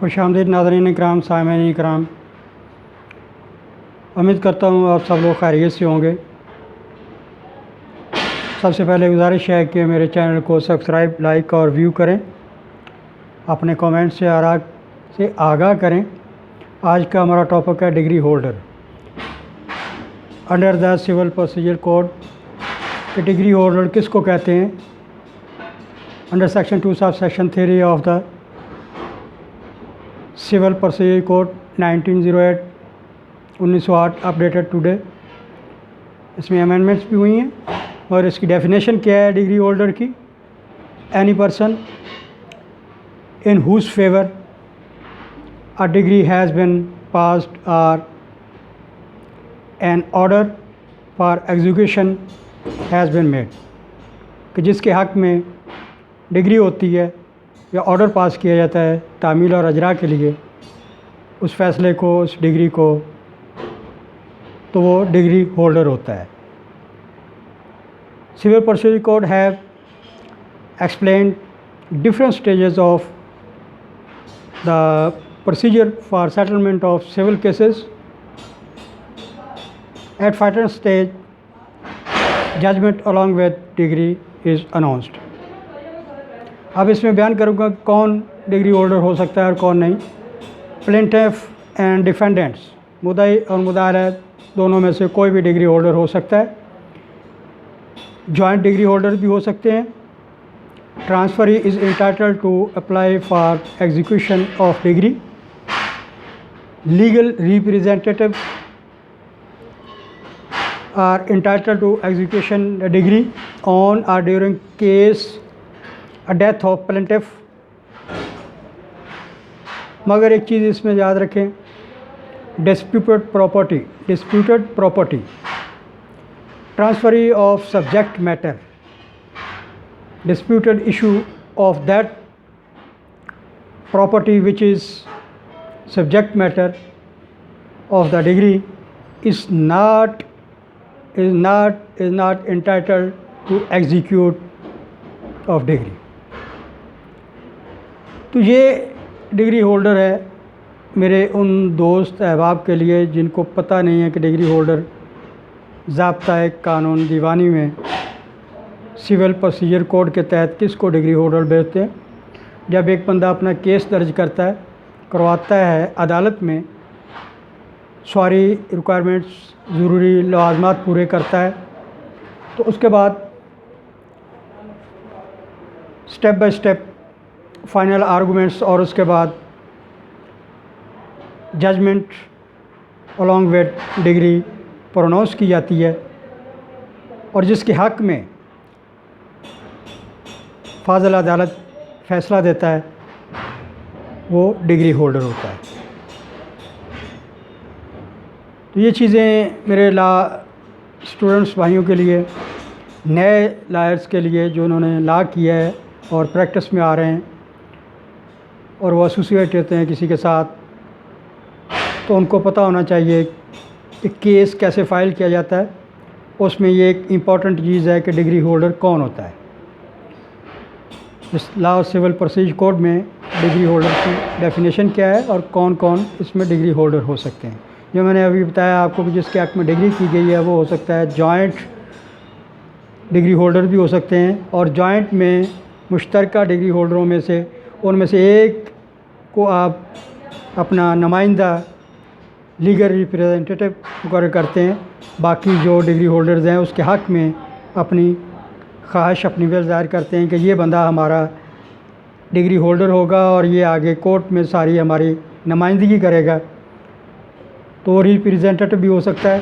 खुशामदीद नाज़रीन इकराम, सामीन इकराम। उम्मीद करता हूँ आप सब लोग खैरियत से होंगे। सबसे पहले गुजारिश है कि मेरे चैनल को सब्सक्राइब, लाइक और व्यू करें। अपने कमेंट से आगाह करें। आज का हमारा टॉपिक है degree holder. Under the civil procedure code कि डिग्री होल्डर किसको कहते हैं। Under section 2 sub section 3 of the civil procedure code 1908 1908 updated today. इसमें अमेंडमेंट्स भी हुई हैं और इसकी डेफिनेशन क्या है डिग्री होल्डर की। Any person in whose favour a degree has been passed और an order for execution has been made, कि जिसके हक़ में डिग्री होती है या ऑर्डर पास किया जाता है तामील और अजरा के लिए, उस फैसले को, उस डिग्री को, तो वो डिग्री होल्डर होता है। Civil procedure code have explained different stages of the procedure for settlement of civil cases. At final stage judgment along with decree is announced. अब इसमें बयान करूँगा कौन डिग्री होल्डर हो सकता है और कौन नहीं। प्लेंटिफ एंड डिफेंडेंट्स, मुद्दाई और मुद्दाई दोनों में से कोई भी डिग्री होल्डर हो सकता है। जॉइंट डिग्री होल्डर भी हो सकते हैं। Transferee is entitled to apply for execution of degree. Legal representative are entitled to execution degree on or during case a death of plaintiff. मगर एक चीज़ इसमें याद रखें, disputed property transferee of subject matter, disputed issue of that property which is subject matter of the degree is not entitled to execute of degree। तो ये degree holder है मेरे उन दोस्त अहबाब के लिए जिनको पता नहीं है कि डिग्री होल्डर ज़ाब्ता कानून दीवानी में सिविल प्रोसीजर कोड के तहत किसको डिग्री होल्डर भेजते हैं। जब एक बंदा अपना केस दर्ज करवाता है अदालत में, सारी रिक्वायरमेंट्स, ज़रूरी लवाज़मात पूरे करता है, तो उसके बाद step by step final arguments और उसके बाद judgment along with decree pronounce की जाती है, और जिसके हक़ में फाज़िल अदालत फ़ैसला देता है वो डिग्री होल्डर होता है। तो ये चीज़ें मेरे लॉ स्टूडेंट्स भाइयों के लिए, नए लॉयर्स के लिए जो उन्होंने लॉ किया है और प्रैक्टिस में आ रहे हैं और वो एसोसिएट होते हैं किसी के साथ, तो उनको पता होना चाहिए कि केस कैसे फ़ाइल किया जाता है। उसमें ये एक इम्पॉर्टेंट चीज़ है कि डिग्री होल्डर कौन होता है। इस लॉ सिविल प्रोसीजर कोड में डिग्री होल्डर की डेफिनेशन क्या है और कौन कौन इसमें डिग्री होल्डर हो सकते हैं। जो मैंने अभी बताया आपको कि जिसके हक़ में डिग्री की गई है वो हो सकता है जॉइंट डिग्री होल्डर भी हो सकते हैं, और जॉइंट में मुश्तरका डिग्री होल्डरों में से उनमें से एक को आप अपना नुमाइंदा लीगल रिप्रेजेंटेटिव मुकर्रर करते हैं। बाकी जो डिग्री होल्डर्स हैं उसके हक़ में अपनी ख्वाहिश, अपनी विल ज़ाहिर करते हैं कि ये बंदा हमारा डिग्री होल्डर होगा और ये आगे कोर्ट में सारी हमारी नुमाइंदगी करेगा। तो रिप्रेजेंटेटिव भी हो सकता है।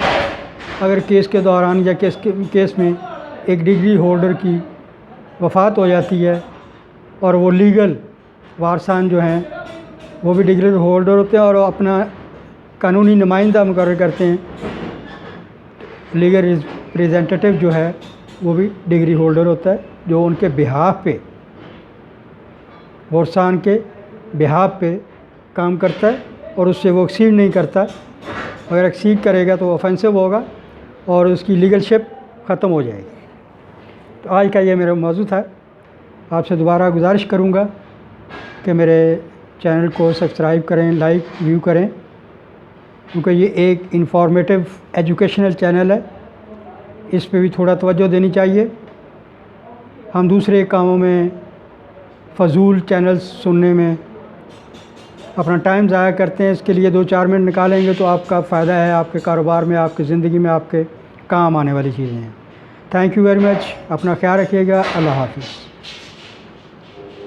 अगर केस के दौरान या केस में एक डिग्री होल्डर की वफ़ात हो जाती है और वो लीगल वारसान जो हैं वो भी डिग्री होल्डर होते हैं और अपना कानूनी नुमाइंदा मुकर्रर करते हैं, लीगल रिप्रेजेंटेटिव जो है वो भी डिग्री होल्डर होता है, जो उनके बिहाफ पे, वारसान के बिहाफ पे काम करता है और उससे वो एक्सीड नहीं करता। अगर एक्सीड करेगा तो ऑफेंसिव होगा और उसकी लीगलशिप ख़त्म हो जाएगी। तो आज का ये मेरा मौजू था। आपसे दोबारा गुजारिश करूँगा कि मेरे चैनल को सब्सक्राइब करें, लाइक व्यू करें, क्योंकि ये एक इंफॉर्मेटिव एजुकेशनल चैनल है। इस पे भी थोड़ा तवज्जो देनी चाहिए। हम दूसरे कामों में, फ़जूल चैनल्स सुनने में अपना टाइम ज़ाया करते हैं। इसके लिए 2-4 मिनट निकालेंगे तो आपका फ़ायदा है, आपके कारोबार में, आपकी ज़िंदगी में आपके काम आने वाली चीज़ें हैं। Thank you very much. अपना ख्याल रखिएगा। अल्लाह हाफ़िज़।